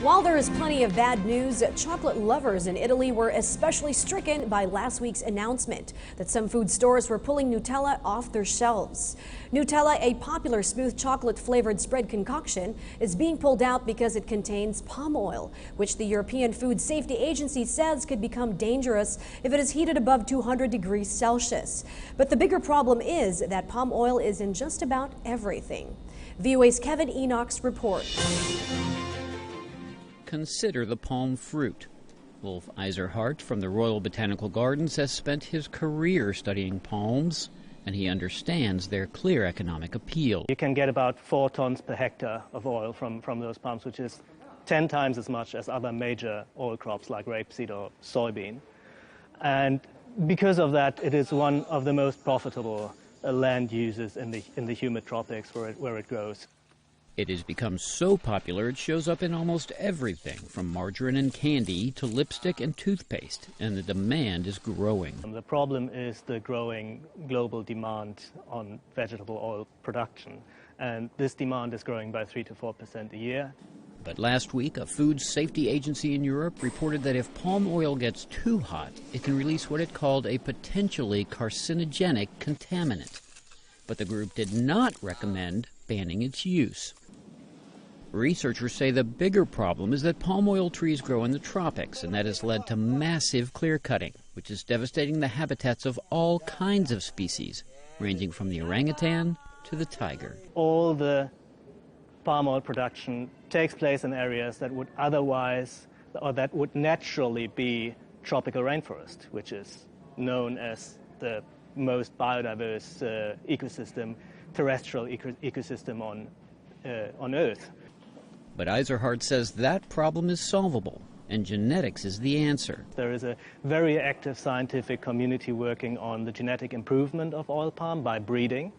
While there is plenty of bad news, chocolate lovers in Italy were especially stricken by last week's announcement that some food stores were pulling Nutella off their shelves. Nutella, a popular smooth chocolate-flavored spread concoction, is being pulled out because it contains palm oil, which the European Food Safety Agency says could become dangerous if it is heated above 200 degrees Celsius. But the bigger problem is that palm oil is in just about everything. VOA's Kevin Enoch's report. Consider the palm fruit. Wolf Eiserhardt from the Royal Botanical Gardens has spent his career studying palms, and he understands their clear economic appeal. You can get about 4 tons per hectare of oil from those palms, which is 10 times as much as other major oil crops like rapeseed or soybean. And because of that, it is one of the most profitable land uses in the humid tropics where it grows. It has become so popular it shows up in almost everything, from margarine and candy to lipstick and toothpaste, and the demand is growing. The problem is the growing global demand on vegetable oil production, and this demand is growing by 3 to 4% a year. But last week, a food safety agency in Europe reported that if palm oil gets too hot, it can release what it called a potentially carcinogenic contaminant. But the group did not recommend banning its use. Researchers say the bigger problem is that palm oil trees grow in the tropics, and that has led to massive clear-cutting, which is devastating the habitats of all kinds of species, ranging from the orangutan to the tiger. All the palm oil production takes place in areas that would otherwise, or that would naturally be tropical rainforest, which is known as the most biodiverse terrestrial ecosystem on Earth. But Eiserhardt says that problem is solvable, and genetics is the answer. There is a very active scientific community working on the genetic improvement of oil palm by breeding.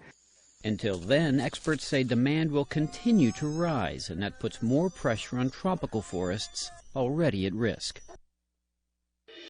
Until then, experts say demand will continue to rise, and that puts more pressure on tropical forests already at risk.